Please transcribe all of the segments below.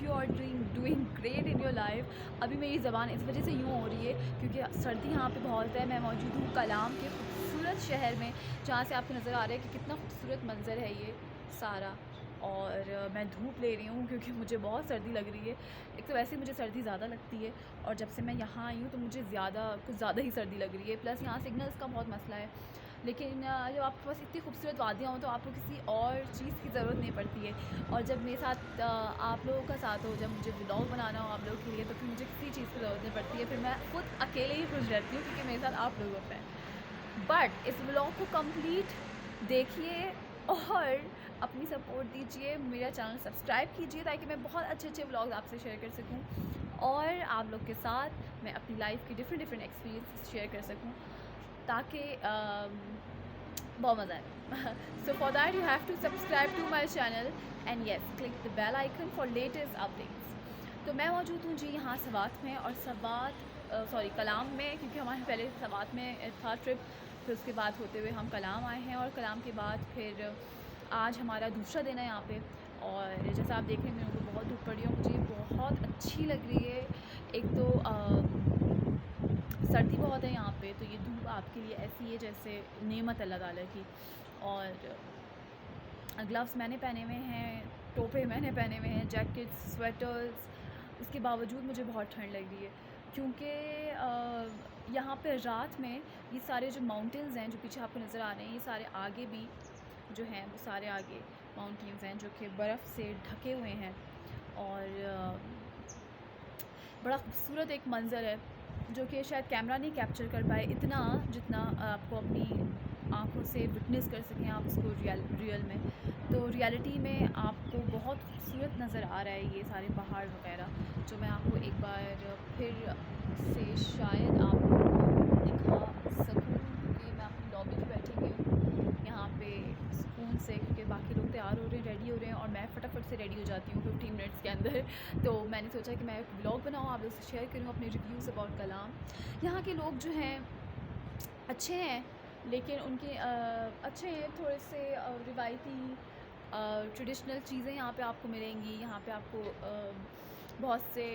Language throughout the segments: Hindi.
You are doing great in your life. अभी मेरी ज़बान इस वजह से यूँ हो रही है क्योंकि सर्दी यहाँ पे बहुत है। मैं मौजूद हूँ कलाम के खूबसूरत शहर में, जहाँ से आपको नज़र आ रहा है कि कितना खूबसूरत मंज़र है ये सारा। और मैं धूप ले रही हूँ क्योंकि मुझे बहुत सर्दी लग रही है। एक तो वैसे ही मुझे सर्दी ज़्यादा लगती है, और जब से मैं यहाँ आई हूँ तो मुझे कुछ ज़्यादा ही सर्दी लग रही है। प्लस यहाँ सिग्नल्स का बहुत मसला है। लेकिन जब आपके पास इतनी खूबसूरत वादियाँ हों तो आपको किसी और चीज़ की ज़रूरत नहीं पड़ती है। और जब मेरे साथ आप लोगों का साथ हो, जब मुझे व्लॉग बनाना हो आप लोगों के लिए, तो फिर मुझे किसी चीज़ की ज़रूरत नहीं पड़ती है। फिर मैं खुद अकेले ही खुश रहती हूँ क्योंकि मेरे साथ आप लोग होते हैं। बट इस व्लॉग को कंप्लीट देखिए और अपनी सपोर्ट दीजिए। मेरा चैनल सब्सक्राइब कीजिए ताकि मैं बहुत अच्छे अच्छे व्लॉग्स आपसे शेयर कर सकूं, और आप लोग के साथ मैं अपनी लाइफ की डिफरेंट एक्सपीरियंसेस शेयर कर सकूं, ताकि बहुत मज़ा आए। So for that you have to subscribe to my channel and yes click the bell icon for latest updates. तो मैं मौजूद हूँ जी यहाँ सवात में, और कलाम में, क्योंकि हमारे पहले सवात में था ट्रिप, फिर उसके बाद होते हुए हम कलाम आए हैं, और कलाम के बाद फिर आज हमारा दूसरा दिन है यहाँ पे। और जैसा आप देख रहे हैं मेरे को बहुत धूप पड़ी है, मुझे बहुत अच्छी लग रही है। एक तो सर्दी बहुत है यहाँ पे, तो ये धूप आपके लिए ऐसी है जैसे नेमत अल्लाह ताला की। और ग्लव्स मैंने पहने हुए हैं, टोपे मैंने पहने हुए हैं, जैकेट्स, स्वेटर्स। उसके बावजूद मुझे बहुत ठंड लग रही है क्योंकि यहाँ पे रात में ये सारे जो माउंटेन्स हैं जो पीछे आपको नज़र आ रहे हैं, ये सारे आगे भी जो हैं वो सारे आगे माउंटेन्स हैं जो कि बर्फ़ से ढके हुए हैं। और बड़ा खूबसूरत एक मंज़र है जो कि शायद कैमरा नहीं कैप्चर कर पाए इतना, जितना आपको अपनी आँखों से विटनेस कर सकें आप उसको रियल में। तो रियलिटी में आपको बहुत खूबसूरत नज़र आ रहा है ये सारे पहाड़ वगैरह, जो मैं आपको एक बार फिर से शायद आप लोगों को दिखा सकूं, क्योंकि मैं अपनी लॉबी में बैठी हुई हूँ यहाँ पे सुकून से, क्योंकि बाकी लोग तैयार हो रहे हैं, रेडी हो रहे हैं, और मैं फटाफट से रेडी हो जाती हूँ 15 मिनट्स के अंदर। तो मैंने सोचा कि मैं एक व्लॉग बनाऊँ, आप लोग से शेयर करूँ अपने रिव्यूज़ अबाउट कलाम। यहाँ के लोग जो हैं अच्छे हैं, लेकिन उनके अच्छे हैं थोड़े से रिवायती ट्रेडिशनल चीज़ें यहाँ पे आपको मिलेंगी। यहाँ पे आपको बहुत से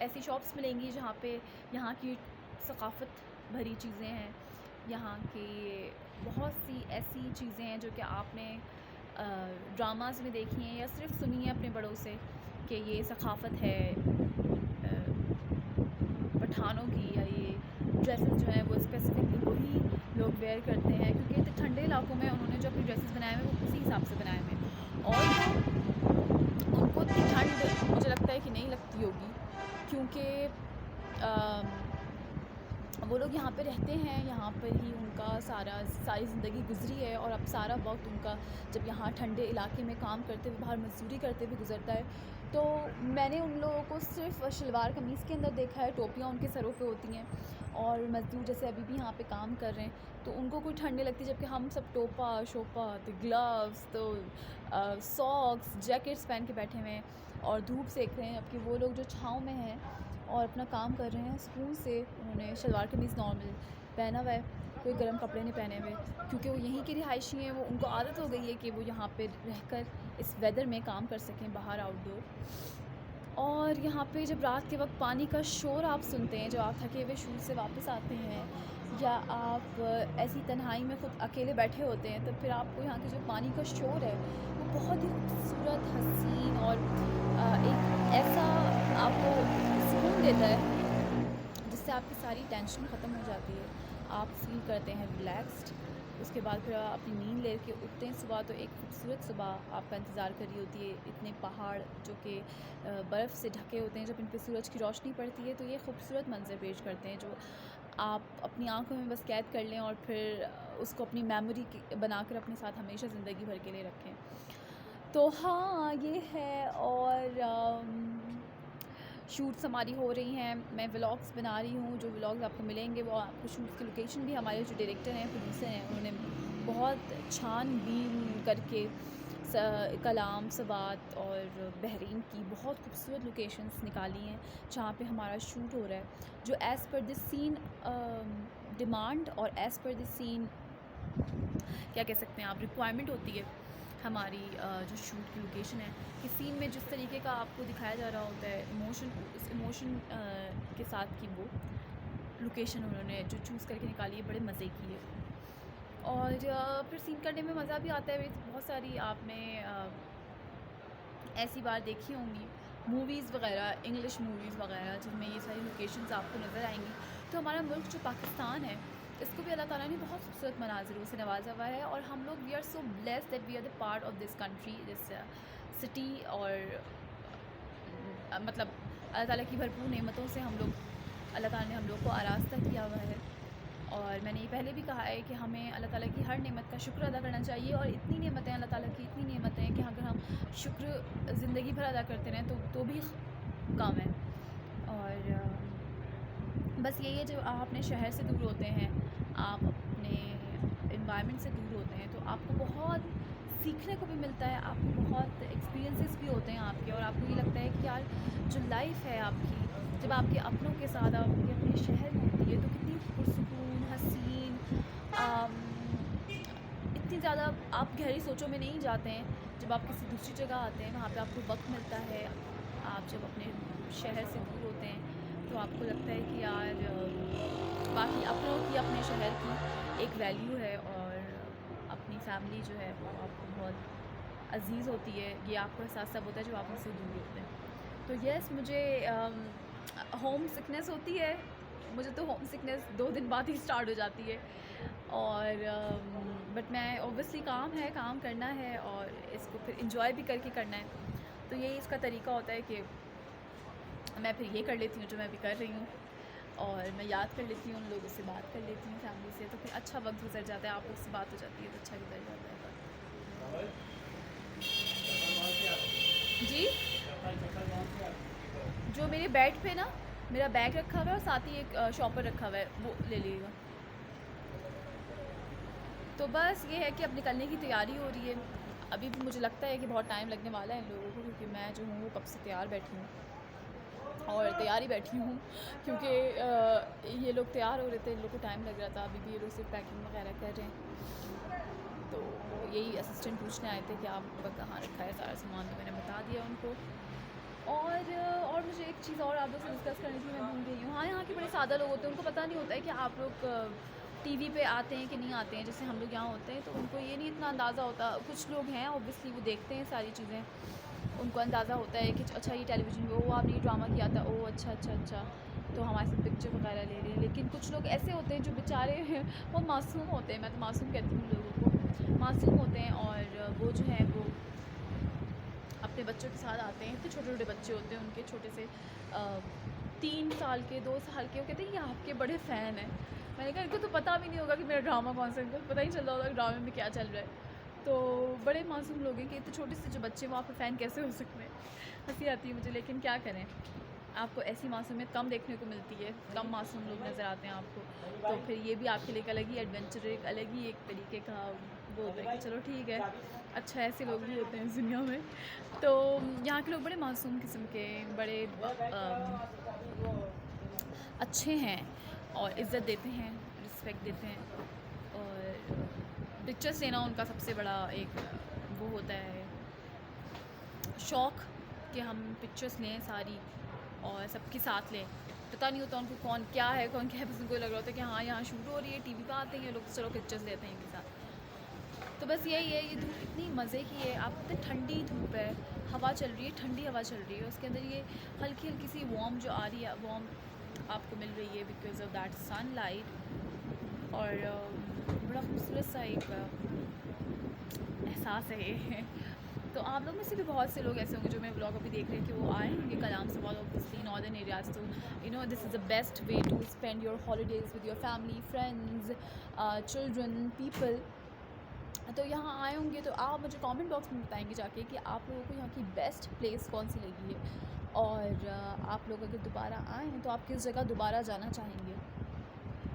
ऐसी शॉप्स मिलेंगी जहाँ पे यहाँ की सकाफ़त भरी चीज़ें हैं। यहाँ के बहुत सी ऐसी चीज़ें हैं जो कि आपने ड्रामास में देखी हैं या सिर्फ सुनी है अपने बड़ों से कि ये सकाफ़त है पठानों की, या ये ड्रेसेस जो हैं वो स्पेसिफिकली वही लोग वेयर करते हैं, क्योंकि इतने ठंडे इलाकों में उन्होंने जो अपनी ड्रेसेस बनाए हुए वो उसी हिसाब से बनाए हुए हैं। और उनको इतनी ठंड मुझे लगता है कि नहीं लगती होगी, क्योंकि वो लोग यहाँ पे रहते हैं, यहाँ पर ही उनका सारी ज़िंदगी गुजरी है, और अब सारा वक्त उनका जब यहाँ ठंडे इलाके में काम करते हुए बाहर मजदूरी करते हुए गुजरता है। तो मैंने उन लोगों को सिर्फ शलवार कमीज़ के अंदर देखा है, टोपियाँ उनके सरों पे होती हैं, और मज़दूर जैसे अभी भी यहाँ पे काम कर रहे हैं तो उनको कोई ठंड नहीं लगती, जबकि हम सब टोपा शोपा तो ग्लव्स तो सॉक्स जैकेट्स पहन के बैठे हुए हैं और धूप सेक रहे हैं, जबकि वो लोग जो छाँव में हैं और अपना काम कर रहे हैं सुकून से, उन्होंने शलवार कमीज़ नॉर्मल पहना हुआ है, कोई गर्म कपड़े नहीं पहने हुए, क्योंकि वो यहीं के रिहायशी हैं। वो उनको आदत हो गई है कि वो यहाँ पे रहकर इस वेदर में काम कर सकें बाहर आउटडोर। और यहाँ पे जब रात के वक्त पानी का शोर आप सुनते हैं, जब आप थके हुए शूट से वापस आते हैं, या आप ऐसी तन्हाई में ख़ुद अकेले बैठे होते हैं, तो फिर आपको यहाँ के जो पानी का शोर है वो बहुत ही खूबसूरत, हसीन और एक ऐसा आपको सुकून देता है जिससे आपकी सारी टेंशन ख़त्म हो जाती है, आप फील करते हैं रिलैक्स्ड। उसके बाद फिर आप अपनी नींद लेके उठते हैं सुबह, तो एक खूबसूरत सुबह आपका इंतज़ार कर रही होती है। इतने पहाड़ जो कि बर्फ़ से ढके होते हैं, जब इन पे सूरज की रोशनी पड़ती है तो ये खूबसूरत मंज़र पेश करते हैं जो आप अपनी आँखों में बस कैद कर लें और फिर उसको अपनी मेमोरी बनाकर अपने साथ हमेशा ज़िंदगी भर के लिए रखें। तो हाँ, ये है। और शूट्स हमारी हो रही हैं, मैं व्लॉग्स बना रही हूँ, जो व्लॉग्स आपको मिलेंगे वो आपको शूट्स की लोकेशन भी हमारे जो डायरेक्टर हैं, प्रोड्यूसर हैं, उन्होंने बहुत छानबीन करके कलाम, सवात और बहरीन की बहुत खूबसूरत लोकेशंस निकाली हैं जहाँ पे हमारा शूट हो रहा है, जो as per the scene demand और एज़ पर द सीन क्या कह सकते हैं आप, रिक्वायरमेंट होती है, हमारी जो शूट की लोकेशन है कि सीन में जिस तरीके का आपको दिखाया जा रहा होता है इमोशन, उस इमोशन के साथ की वो लोकेशन उन्होंने जो चूज़ करके निकाली है, बड़े मज़े की है। और फिर सीन करने में मज़ा भी आता है। बहुत सारी आपने ऐसी बात देखी होंगी मूवीज़ वगैरह, इंग्लिश मूवीज़ वगैरह, जिनमें ये सारी लोकेशंस आपको नज़र आएंगी। तो हमारा मुल्क जो पाकिस्तान है, इसको भी अल्लाह ताला ने बहुत खूबसूरत मनाज़िरों से नवाजा हुआ है, और हम लोग we are so blessed that we are the part of this country, this city. और मतलब अल्लाह ताला की भरपूर नेमतों से हम लोग, अल्लाह ताला ने हम लोग को आरास्ता किया हुआ है। और मैंने ये पहले भी कहा है कि हमें अल्लाह ताला की हर नेमत का शुक्र अदा करना चाहिए। और इतनी नेमतें अल्लाह ताला की, इतनी नेमतें हैं कि अगर हम शुक्र ज़िंदगी भर अदा करते रहें तो भी कम है। और बस यही है, जब आप अपने शहर से दूर होते हैं, आप अपने इन्वायरमेंट से दूर होते हैं, तो आपको बहुत सीखने को भी मिलता है, आपको बहुत एक्सपीरियंसेस भी होते हैं आपके, और आपको ये लगता है कि यार जो लाइफ है आपकी, जब आपके अपनों के साथ आपके अपने शहर में होती है, तो कितनी पुरसुकून, हसीन, इतनी ज़्यादा आप गहरी सोचों में नहीं जाते हैं। जब आप किसी दूसरी जगह आते हैं, वहाँ पे आपको वक्त मिलता है, आप जब अपने शहर से दूर होते हैं, तो आपको लगता है कि यार बाकी अपनों की, अपने शहर की एक वैल्यू है, और अपनी फैमिली जो है वो आपको बहुत अजीज़ होती है। ये आपको एहसास तब होता है जब आप उनसे दूर होते हैं। तो यस, मुझे होम सिकनेस होती है। मुझे तो होम सिकनेस 2 दिन बाद ही स्टार्ट हो जाती है। और बट मैं ऑब्वियसली काम करना है, और इसको फिर इंजॉय भी करके करना है। तो यही इसका तरीका होता है कि मैं फिर ये कर लेती हूँ जो मैं अभी कर रही हूँ, और मैं याद कर लेती हूँ, उन लोगों से बात कर लेती हूँ, फैमिली से, तो फिर अच्छा वक्त गुजर जाता है। आप लोग से बात हो जाती है तो अच्छा गुजर जाता है। जी, जो मेरे बेड पे ना मेरा बैग रखा हुआ है, और साथ ही एक शॉपर रखा हुआ है, वो ले लीजिएगा। तो बस ये है कि अब निकलने की तैयारी हो रही है। अभी भी मुझे लगता है कि बहुत टाइम लगने वाला है इन लोगों को, क्योंकि मैं जो हूँ वो कब से तैयार बैठी हूँ, और तैयारी बैठी हूँ, क्योंकि ये लोग तैयार हो रहे थे, इन लोग को टाइम लग रहा था। अभी भी ये लोग सिर्फ पैकिंग वगैरह कर रहे हैं। तो यही असिस्टेंट पूछने आए थे कि आप कहाँ रखा है सारा सामान, तो मैंने बता दिया उनको। और मुझे एक चीज़ और आप लोग से डिस्कस करनी थी, मैं भूल गई हूँ। हाँ, यहाँ के बड़े सादा लोग होते हैं, उनको पता नहीं होता है कि आप लोग टीवी पे आते हैं कि नहीं आते हैं। जैसे हम लोग यहाँ होते हैं, तो उनको ये नहीं इतना अंदाज़ा होता। कुछ लोग हैं ऑब्वियसली, वो देखते हैं सारी चीज़ें, उनको अंदाज़ा होता है कि अच्छा ये टेलीविज़न पे, वो आपने ड्रामा किया था, ओह अच्छा अच्छा अच्छा, तो हमारे साथ पिक्चर वगैरह ले रहे हैं। लेकिन कुछ लोग ऐसे होते हैं जो बेचारे बहुत मासूम होते हैं, मैं तो मासूम कहती हूँ लोगों को, मासूम होते हैं, और वो जो हैं वो अपने बच्चों के साथ आते हैं। इतने छोटे छोटे बच्चे होते हैं उनके, छोटे से 3 साल के, 2 साल के, वो कहते हैं ये आपके बड़े फ़ैन हैं। मैंने कहा इनको तो पता भी नहीं होगा कि मेरा ड्रामा कौन सा है, इनको पता ही चल रहा होगा कि ड्रामे में क्या चल रहा है। तो बड़े मासूम लोग हैं कि इतने छोटे से जो बच्चे वो आपके फ़ैन कैसे हो सकते हैं। हंसी आती है मुझे, लेकिन क्या करें, आपको ऐसी मासूमियत कम देखने को मिलती है, कम मासूम लोग नज़र आते हैं आपको। तो फिर ये भी आपके लिए एक अलग ही एडवेंचर, एक अलग ही एक तरीके का वो होता है कि चलो ठीक है, अच्छा ऐसे लोग भी होते हैं इस दुनिया में। तो यहाँ के लोग बड़े मासूम किस्म के, बड़े अच्छे हैं, और इज़्ज़त देते हैं, रिस्पेक्ट देते हैं। और पिक्चर्स लेना उनका सबसे बड़ा एक वो होता है शौक़, कि हम पिक्चर्स लें सारी और सबके साथ लें। पता नहीं होता उनको कौन क्या है, बस उनको लग रहा होता है कि हाँ यहाँ शूट हो रही है, टीवी पे आते हैं ये लोग, चलो पिक्चर्स लेते हैं इनके साथ। तो बस यही है, ये धूप इतनी मज़े की है। आप पता ठंडी धूप है, हवा चल रही है, ठंडी हवा चल रही है, उसके अंदर ये हल्की हल्की सी वार्म जो आ रही है, वार्म आपको मिल रही है बिकॉज ऑफ दैट सनलाइट। और बड़ा खूबसूरत सा एक एहसास है ये। तो आप लोग में से भी बहुत से लोग ऐसे होंगे जो मेरे ब्लॉग अभी देख रहे हैं कि वो आए होंगे कलाम से, बहुत ऑब्वियसली नॉर्दर्न एरियाज़। तो you know this is the best way to spend your holidays with your family, friends, children, people. तो यहाँ आए होंगे तो आप मुझे कमेंट बॉक्स में बताएंगे जाके कि आप लोगों को यहाँ की बेस्ट प्लेस कौन सी लगी है, और आप लोग अगर दोबारा आएँ तो आप किस जगह दोबारा जाना चाहेंगे।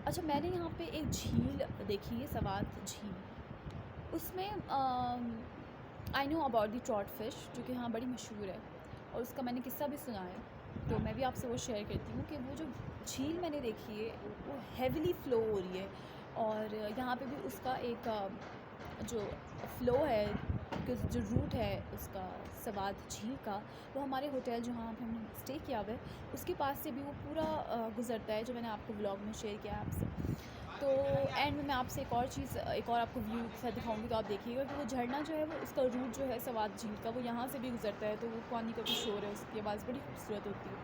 अच्छा, मैंने यहाँ पे एक झील देखी है, सवात झील, उसमें I know about the trout fish, जो कि यहाँ बड़ी मशहूर है, और उसका मैंने किस्सा भी सुना है, तो मैं भी आपसे वो शेयर करती हूँ कि वो जो झील मैंने देखी है वो हेविली फ़्लो हो रही है, और यहाँ पे भी उसका एक जो फ़्लो है बिकॉज़ जो रूट है उसका सवात झील का, वो हमारे होटल जहाँ पे हमने स्टे किया हुआ है उसके पास से भी वो पूरा गुज़रता है, जो मैंने आपको व्लॉग में शेयर किया है आपसे। तो एंड में मैं आपसे एक और आपको व्यू के साथ दिखाऊंगी, तो आप देखिएगा कि वो झरना जो है वो उसका रूट जो है सवात झील का, वो यहाँ से भी गुजरता है। तो वो पानी का जो शोर है उसकी आवाज़ बड़ी खूबसूरत होती है।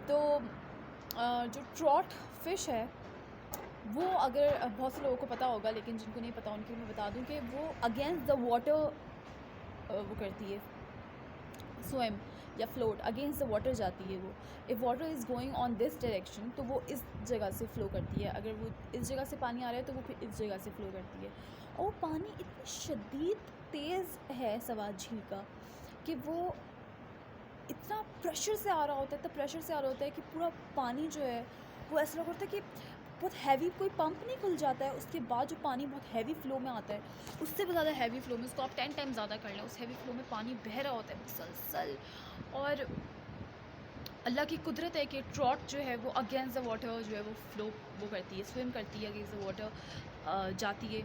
तो जो ट्रॉट फ़िश है वो, अगर बहुत से लोगों को पता होगा लेकिन जिनको नहीं पता उनके लिए मैं बता दूं कि वो अगेंस्ट द वाटर वो करती है, स्विम या फ्लोट अगेंस्ट द वाटर जाती है। वो if water is going on this direction तो वो इस जगह से फ़्लो करती है, अगर वो इस जगह से पानी आ रहा है तो वो फिर इस जगह से फ़्लो करती है। और पानी इतनी शदीद तेज़ है सवात झील का कि वो इतना प्रेशर से आ रहा होता है, इतना प्रेशर से आ रहा होता है कि पूरा पानी जो है वो ऐसा लग रहा होता है कि बहुत हैवी, कोई पंप नहीं खुल जाता है उसके बाद जो पानी बहुत हैवी फ़्लो में आता है, उससे भी ज़्यादा हैवी फ़्लो में, उसको आप 10 टाइम ज़्यादा कर लें, उस हैवी फ़्लो में पानी बह रहा होता है मुसलसल। और अल्लाह की कुदरत है कि ट्रॉट जो है वो अगेंस्ट द वाटर जो है वो फ़्लो वो करती है, स्विम करती है अगेंस्ट द वाटर जाती है।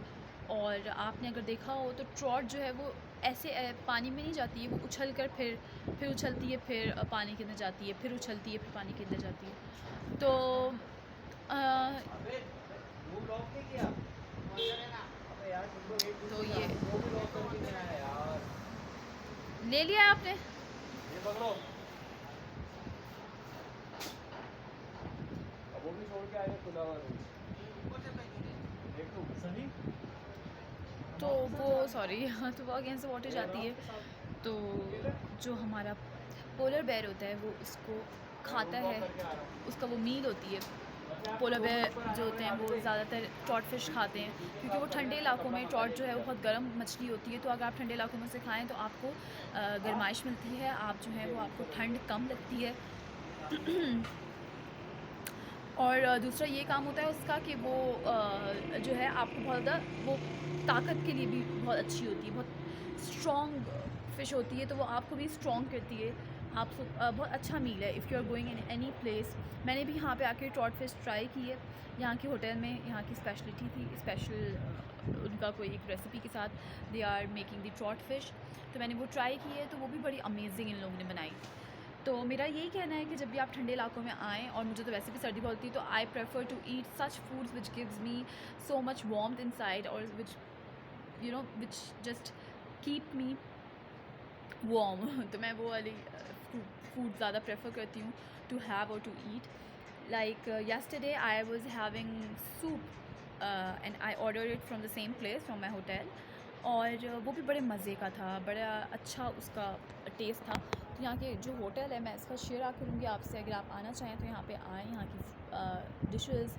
और आपने अगर देखा हो तो ट्रॉट जो है वो ऐसे पानी में नहीं जाती है, वो उछल कर फिर उछलती है, फिर पानी के अंदर जाती है, फिर उछलती है, फिर पानी के अंदर जाती है। तो अ, तो ये ले लिया है आपने? ये पकड़ो। अब वो भी छोड़ के आएगा खुला हुआ रूम। देख लो सही। तो वो सॉरी तो वो अगेंस्ट द वाटर जाती है। तो जो हमारा पोलर बेयर होता है वो उसको खाता है, उसका वो मील होती है। पोलर बेयर जो होते हैं वो ज़्यादातर ट्रॉट फिश खाते हैं, क्योंकि वो ठंडे इलाकों में ट्रॉट जो है वो बहुत गर्म मछली होती है। तो अगर आप ठंडे इलाकों में से खाएं तो आपको गर्माइश मिलती है, आप जो है वो आपको ठंड कम लगती है। और दूसरा ये काम होता है उसका कि वो जो है आपको बहुत ज़्यादा वो ताकत के लिए भी बहुत अच्छी होती है, बहुत स्ट्रॉन्ग फ़िश होती है, तो वो आपको भी स्ट्रॉन्ग करती है। आप बहुत अच्छा मील है if you are going in any place. मैंने भी यहाँ पे आके ट्रॉट फिश ट्राई की है, यहाँ के होटल में, यहाँ की स्पेशलिटी थी, स्पेशल उनका कोई एक रेसिपी के साथ they are making the trout fish. तो मैंने वो ट्राई की है, तो वो भी बड़ी अमेजिंग इन लोगों ने बनाई। तो मेरा यही कहना है कि जब भी आप ठंडे इलाकों में आएँ, और मुझे तो वैसे भी सर्दी बहुत होती है, तो I prefer to eat such foods which gives me so much warmth inside, और which which just keep me warm. तो मैं वो वाली फूड ज़्यादा प्रेफर करती हूँ टू हैव और to eat. Like yesterday I was having soup and I ordered it from the same place from my hotel, और वो भी बड़े मज़े का था, बड़ा अच्छा उसका टेस्ट था। तो यहाँ के जो होटल है मैं इसका शेयर करूँगी आपसे, अगर आप आना चाहें तो यहाँ पे आएँ। यहाँ की dishes,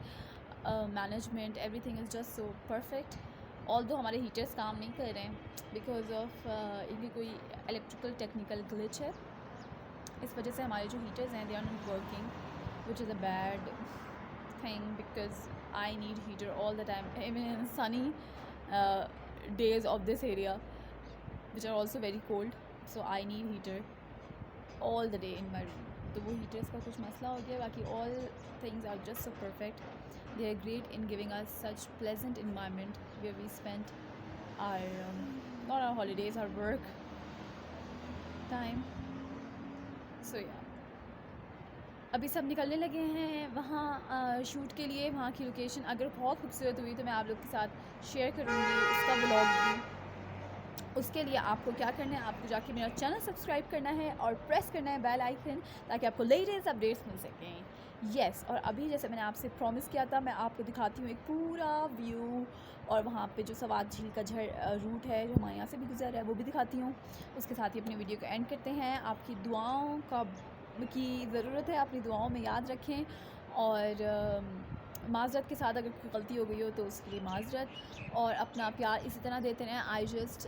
management, everything is just so perfect. Although हमारे हीटर्स काम नहीं कर रहे हैं बिकॉज ऑफ इनकी कोई इलेक्ट्रिकल टेक्निकल ग्लिच है, इस वजह से हमारे जो हीटर्स हैं they are not working, which is a bad thing because I need heater all the time, even in sunny uh, days of this area which are also very cold, so I need heater all the day in my room. तो वो heaters का कुछ मसला हो गया, बाकी all things are just so perfect. They are great in giving us such pleasant environment where we spend our not our holidays, our work time. So yeah, अभी सब निकलने लगे हैं वहाँ शूट के लिए। वहाँ की लोकेशन अगर बहुत खूबसूरत हुई तो मैं आप लोग के साथ शेयर करूँगी उसका व्लॉग भी। उसके लिए आपको क्या करना है, आपको जाके मेरा चैनल सब्सक्राइब करना है और प्रेस करना है बेल आइकन, ताकि आपको लेटेस्ट अपडेट्स मिल सकें। यस, और अभी जैसे मैंने आपसे प्रॉमिस किया था, मैं आपको दिखाती हूँ एक पूरा व्यू, और वहाँ पे जो सवात झील का रूट है जो हमारे यहाँ से भी गुजर रहा है वो भी दिखाती हूँ। उसके साथ ही अपनी वीडियो को एंड करते हैं। आपकी दुआओं की ज़रूरत है, अपनी दुआओं में याद रखें, और माज़रत के साथ अगर कोई गलती हो गई हो तो उसके लिए माज़रत, और अपना प्यार इसी तरह देते रहें। आई जस्ट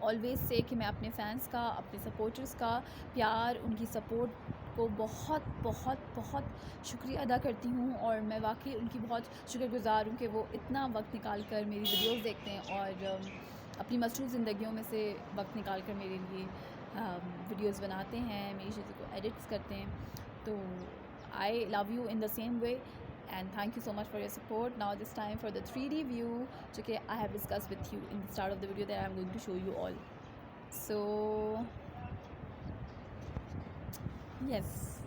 ऑलवेज़ से कि मैं अपने फ़ैन्स का, अपने सपोर्टर्स का प्यार, उनकी सपोर्ट को बहुत बहुत बहुत शुक्रिया अदा करती हूँ, और मैं वाकई उनकी बहुत शुक्रगुज़ार हूँ कि वो इतना वक्त निकाल कर मेरी वीडियोज़ देखते हैं, और अपनी मसरूफ़ ज़िंदगियों में से वक्त निकाल कर मेरे लिए वीडियोज़ बनाते हैं, मेरी चीज़ों को एडिट्स करते हैं। तो I love you in the same way. and thank you so much for your support. Now this time for the 3D view, जो कि I have discussed with you in the start of the video that I am going to show you all. So yes,